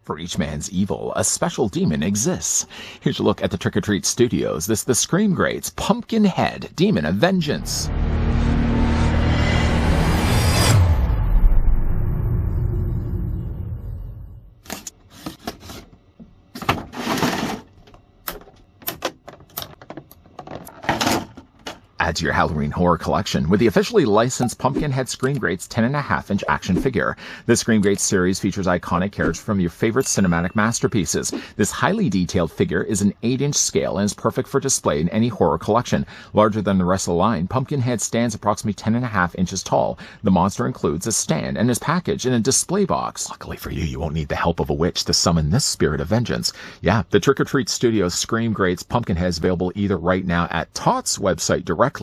For each man's evil, a special demon exists. Here's a look at the Trick or Treat Studios. This the Scream Greats Pumpkinhead, Demon of Vengeance. Add to your Halloween horror collection with the officially licensed Pumpkinhead Scream Greats 10.5-inch action figure. The Scream Greats series features iconic characters from your favorite cinematic masterpieces. This highly detailed figure is an 8-inch scale and is perfect for display in any horror collection. Larger than the rest of the line, Pumpkinhead stands approximately 10.5 inches tall. The monster includes a stand and is packaged in a display box. Luckily for you, you won't need the help of a witch to summon this spirit of vengeance. Yeah, the Trick or Treat Studios Scream Greats Pumpkinhead is available either right now at Tot's website directly,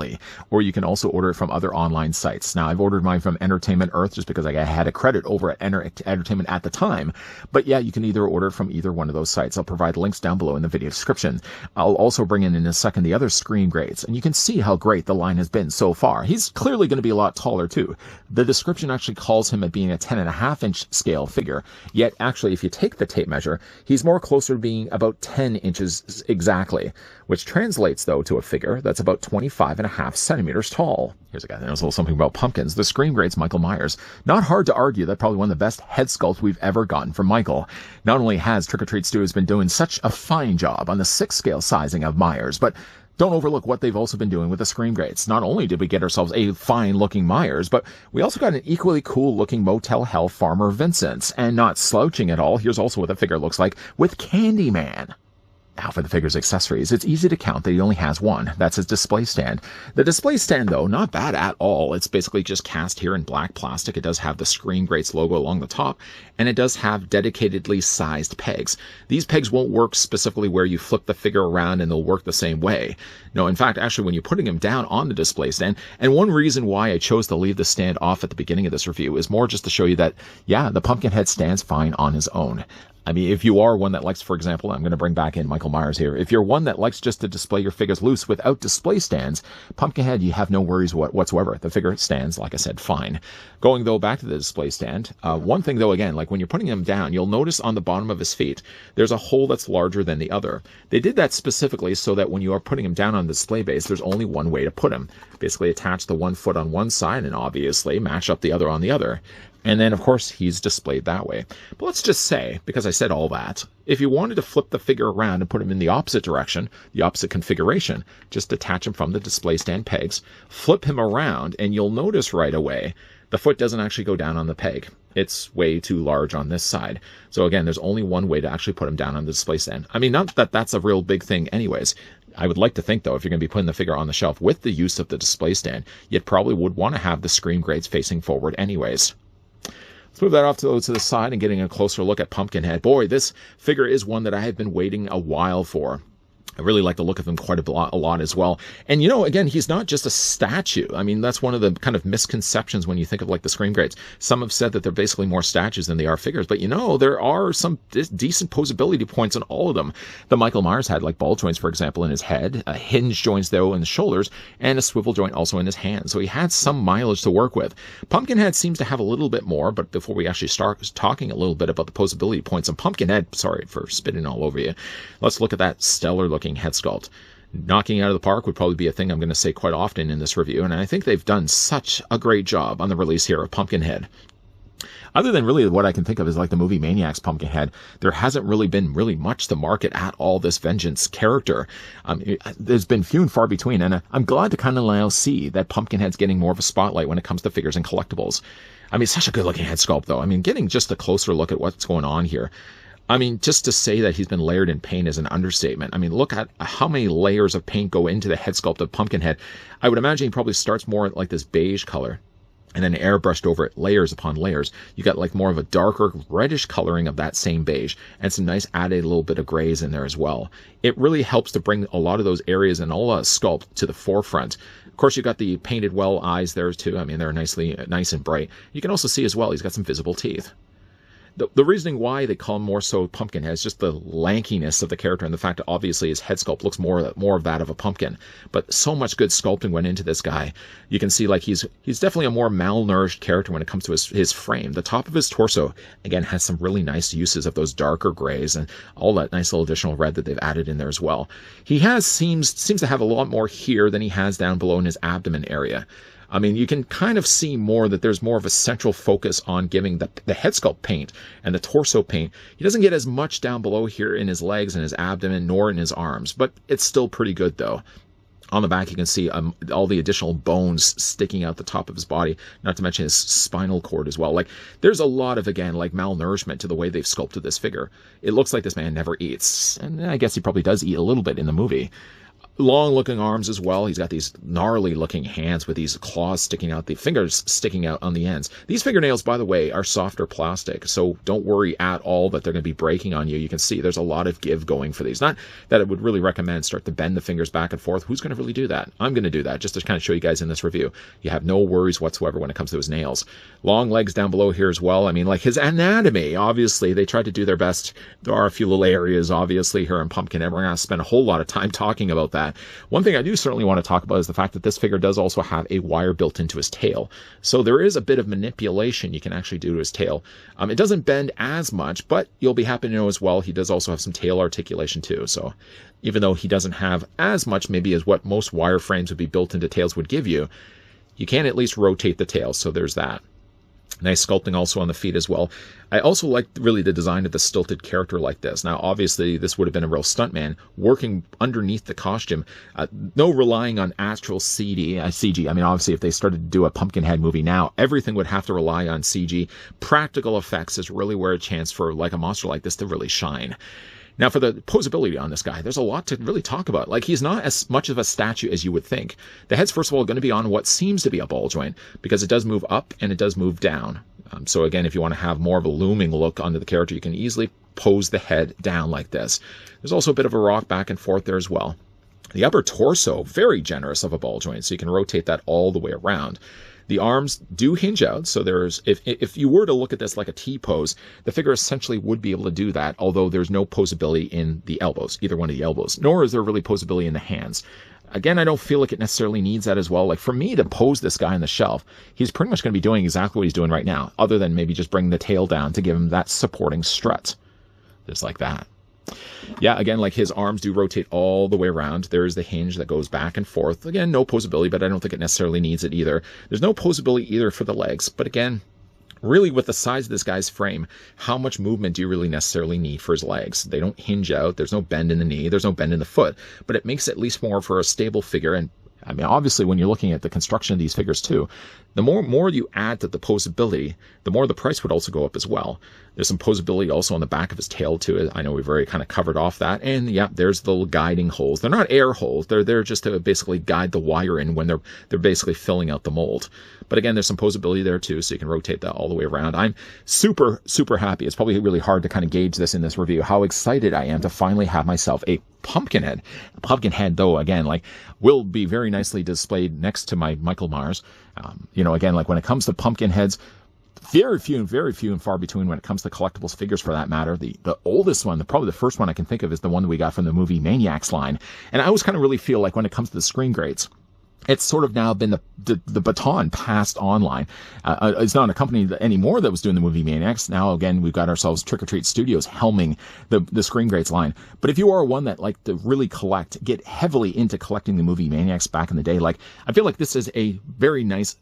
or you can also order it from other online sites. Now, I've ordered mine from Entertainment Earth just because I had a credit over at Entertainment at the time. But yeah, you can either order from either one of those sites. I'll provide links down below in the video description. I'll also bring in a second the other Scream Greats, and you can see how great the line has been so far. He's clearly going to be a lot taller too. The description actually calls him at being a 10.5-inch scale figure, yet actually if you take the tape measure, he's more closer to being about 10 inches exactly, which translates though to a figure that's about 25.5 centimeters tall. Here's a guy that knows a little something about pumpkins. The Scream Greats Michael Myers. Not hard to argue that probably one of the best head sculpts we've ever gotten from Michael. Not only has Trick or Treat Studios been doing such a fine job on the 6-scale sizing of Myers, but don't overlook what they've also been doing with the Scream Greats. Not only did we get ourselves a fine-looking Myers, but we also got an equally cool-looking Motel Hell Farmer Vincent. And not slouching at all, here's also what the figure looks like with Candyman. Now for the figure's accessories, it's easy to count that he only has one. That's his display stand. The display stand, though, not bad at all. It's basically just cast here in black plastic. It does have the Scream Greats logo along the top, and it does have dedicatedly sized pegs. These pegs won't work specifically where you flip the figure around and they'll work the same way. No, in fact, actually, when you're putting him down on the display stand, and one reason why I chose to leave the stand off at the beginning of this review is more just to show you that, yeah, the Pumpkinhead stands fine on his own. I mean, if you are one that likes, for example, I'm going to bring back in Michael Myers here. If you're one that likes just to display your figures loose without display stands, Pumpkinhead, you have no worries whatsoever. The figure stands, like I said, fine. Going, though, back to the display stand, one thing, though, again, like when you're putting him down, you'll notice on the bottom of his feet, there's a hole that's larger than the other. They did that specifically so that when you are putting him down on the display base, there's only one way to put him. Basically attach the one foot on one side and obviously match up the other on the other. And then, of course, he's displayed that way. But let's just say, because I said all that, if you wanted to flip the figure around and put him in the opposite direction, the opposite configuration, just detach him from the display stand pegs, flip him around, and you'll notice right away the foot doesn't actually go down on the peg. It's way too large on this side. So again, there's only one way to actually put him down on the display stand. I mean, not that that's a real big thing anyways. I would like to think, though, if you're going to be putting the figure on the shelf with the use of the display stand, you probably would want to have the Scream Greats facing forward anyways. Let's move that off to the side and getting a closer look at Pumpkinhead. Boy, this figure is one that I have been waiting a while for. I really like the look of him quite a lot as well. And, you know, again, he's not just a statue. I mean, that's one of the kind of misconceptions when you think of, like, the Scream Greats. Some have said that they're basically more statues than they are figures. But, you know, there are some decent posability points on all of them. The Michael Myers had, like, ball joints, for example, in his head, hinge joints, though, in the shoulders, and a swivel joint also in his hand. So he had some mileage to work with. Pumpkinhead seems to have a little bit more, but before we actually start talking a little bit about the posability points on Pumpkinhead, sorry for spitting all over you, let's look at that stellar-looking head sculpt. Knocking out of the park would probably be a thing I'm going to say quite often in this review, and I think they've done such a great job on the release here of Pumpkinhead. Other than really what I can think of is like the movie Maniac's Pumpkinhead, there hasn't really been much to market at all this Vengeance character. There's been few and far between, and I'm glad to kind of now see that Pumpkinhead's getting more of a spotlight when it comes to figures and collectibles. I mean, it's such a good looking head sculpt, though. I mean, getting just a closer look at what's going on here. I mean, just to say that he's been layered in paint is an understatement. I mean, look at how many layers of paint go into the head sculpt of Pumpkinhead. I would imagine he probably starts more like this beige color and then airbrushed over it, layers upon layers. You got like more of a darker reddish coloring of that same beige and some nice added little bit of grays in there as well. It really helps to bring a lot of those areas and all sculpt to the forefront. Of course, you got the painted well eyes there too. I mean, they're nice and bright. You can also see as well, he's got some visible teeth. The reasoning why they call him more so Pumpkinhead is just the lankiness of the character and the fact that obviously his head sculpt looks more of that of a pumpkin. But so much good sculpting went into this guy. You can see like he's definitely a more malnourished character when it comes to his frame. The top of his torso, again, has some really nice uses of those darker grays and all that nice little additional red that they've added in there as well. He seems to have a lot more here than he has down below in his abdomen area. I mean, you can kind of see more that there's more of a central focus on giving the head sculpt paint and the torso paint. He doesn't get as much down below here in his legs and his abdomen, nor in his arms, but it's still pretty good though. On the back, you can see all the additional bones sticking out the top of his body, not to mention his spinal cord as well. Like, there's a lot of, again, like malnourishment to the way they've sculpted this figure. It looks like this man never eats, and I guess he probably does eat a little bit in the movie. Long-looking arms as well. He's got these gnarly-looking hands with these claws sticking out, the fingers sticking out on the ends. These fingernails, by the way, are softer plastic, so don't worry at all that they're going to be breaking on you. You can see there's a lot of give going for these. Not that I would really recommend start to bend the fingers back and forth. Who's going to really do that? I'm going to do that just to kind of show you guys in this review. You have no worries whatsoever when it comes to his nails. Long legs down below here as well. I mean, like his anatomy, obviously, they tried to do their best. There are a few little areas, obviously, here in Pumpkinhead. We're going to spend a whole lot of time talking about that. One thing I do certainly want to talk about is the fact that this figure does also have a wire built into his tail. So there is a bit of manipulation you can actually do to his tail. It doesn't bend as much, but you'll be happy to know as well he does also have some tail articulation too. So even though he doesn't have as much maybe as what most wire frames would be built into tails would give you, you can at least rotate the tail. So there's that. Nice sculpting also on the feet as well. I also like really the design of the stilted character like this. Now, obviously, this would have been a real stuntman working underneath the costume. No relying on actual CG. I mean, obviously, if they started to do a Pumpkinhead movie now, everything would have to rely on CG. Practical effects is really where a chance for like a monster like this to really shine. Now, for the posability on this guy, there's a lot to really talk about. Like, he's not as much of a statue as you would think. The head's, first of all, going to be on what seems to be a ball joint, because it does move up and it does move down. So again, if you want to have more of a looming look onto the character, you can easily pose the head down like this. There's also a bit of a rock back and forth there as well. The upper torso, very generous of a ball joint, so you can rotate that all the way around. The arms do hinge out, so there's, if you were to look at this like a T-pose, the figure essentially would be able to do that, although there's no posability in the elbows, either one of the elbows, nor is there really posability in the hands. Again, I don't feel like it necessarily needs that as well. Like, for me to pose this guy on the shelf, he's pretty much going to be doing exactly what he's doing right now, other than maybe just bring the tail down to give him that supporting strut. Just like that. Yeah, again, like his arms do rotate all the way around. There's the hinge that goes back and forth. Again, no posability, but I don't think it necessarily needs it either. There's no posability either for the legs. But again, really with the size of this guy's frame, how much movement do you really necessarily need for his legs? They don't hinge out. There's no bend in the knee. There's no bend in the foot. But it makes it at least more for a stable figure. And I mean, obviously, when you're looking at the construction of these figures too, the more you add to the posability, the more the price would also go up as well. There's some posability also on the back of his tail too. I know we've already kind of covered off that. And yeah, there's the little guiding holes. They're not air holes. They're there just to basically guide the wire in when they're basically filling out the mold. But again, there's some posability there too, so you can rotate that all the way around. I'm super, super happy. It's probably really hard to kind of gauge this in this review, how excited I am to finally have myself a Pumpkinhead. Pumpkinhead, though, again, like, will be very nicely displayed next to my Michael Myers. Again, like when it comes to Pumpkinheads, very few and far between when it comes to collectibles figures for that matter. The oldest one, probably the first one I can think of, is the one that we got from the movie Maniacs line. And I always kind of really feel like when it comes to the screen grates, it's sort of now been the baton passed online. It's not a company anymore that was doing the movie Maniacs. Now, again, we've got ourselves Trick or Treat Studios helming the Screen Grates line. But if you are one that like to really get heavily into collecting the movie Maniacs back in the day, like, I feel like this is a very nice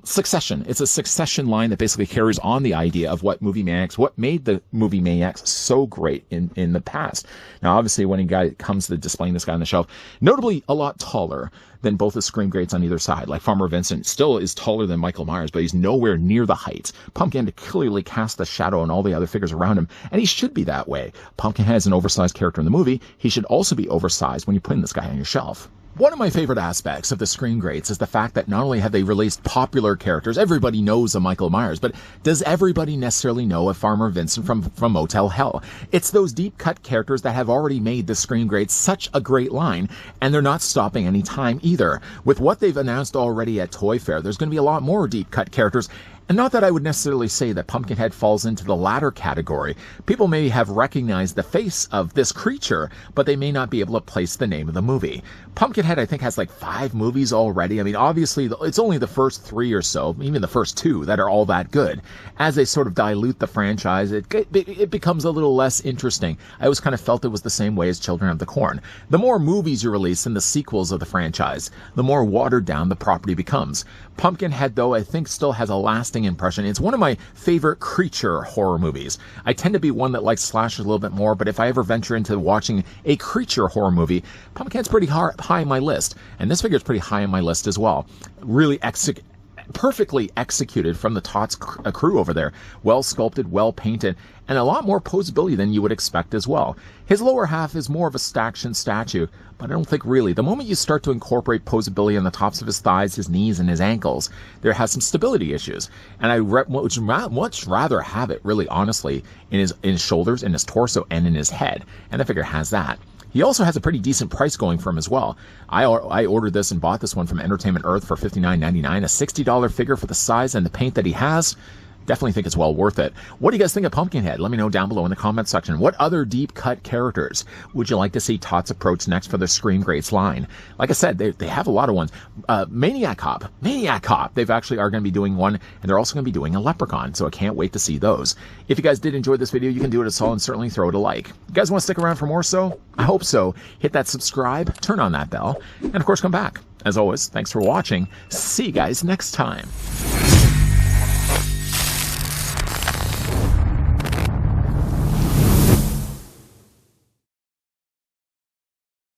succession. It's a succession line that basically carries on the idea of what made the movie Maniacs so great in the past. Now, obviously, when it comes to displaying this guy on the shelf, notably a lot taller than both the Scream Greats on either side. Like, Farmer Vincent still is taller than Michael Myers, but he's nowhere near the height. Pumpkin clearly casts the shadow on all the other figures around him, and he should be that way. Pumpkinhead is an oversized character in the movie. He should also be oversized when you put this guy on your shelf. One of my favorite aspects of the Screen Greats is the fact that not only have they released popular characters, everybody knows a Michael Myers, but does everybody necessarily know a Farmer Vincent from Motel Hell? It's those deep-cut characters that have already made the Screen Greats such a great line, and they're not stopping any time either. With what they've announced already at Toy Fair, there's going to be a lot more deep-cut characters, And not that I would necessarily say that Pumpkinhead falls into the latter category. People may have recognized the face of this creature, but they may not be able to place the name of the movie. Pumpkinhead, I think, has like 5 movies already. I mean, obviously, it's only the first 3 or so, even the first 2, that are all that good. As they sort of dilute the franchise, it becomes a little less interesting. I always kind of felt it was the same way as Children of the Corn. The more movies you release and the sequels of the franchise, the more watered down the property becomes. Pumpkinhead, though, I think still has a lasting impression. It's one of my favorite creature horror movies. I tend to be one that likes slashers a little bit more, but if I ever venture into watching a creature horror movie, Pumpkinhead's pretty high on my list. And this figure's pretty high on my list as well. Really perfectly executed from the Tots crew over there. Well sculpted, well painted, and a lot more posability than you would expect as well. His lower half is more of a action statue, but I don't think really. The moment you start to incorporate posability on the tops of his thighs, his knees, and his ankles, there has some stability issues. And I would much rather have it, really honestly, in his shoulders, in his torso, and in his head. And the figure has that. He also has a pretty decent price going for him as well. I ordered this and bought this one from Entertainment Earth for $59.99, a $60 figure for the size and the paint that he has. Definitely think it's well worth it. What do you guys think of Pumpkinhead? Let me know down below in the comment section. What other deep cut characters would you like to see Tots approach next for the Scream Greats line? Like I said, they have a lot of ones. Maniac Cop, they actually are going to be doing one, and they're also going to be doing a Leprechaun, so I can't wait to see those. If you guys did enjoy this video, you can do it as well and certainly throw it a like. You guys want to stick around for more so? I hope so. Hit that subscribe, turn on that bell, and of course come back. As always, thanks for watching. See you guys next time.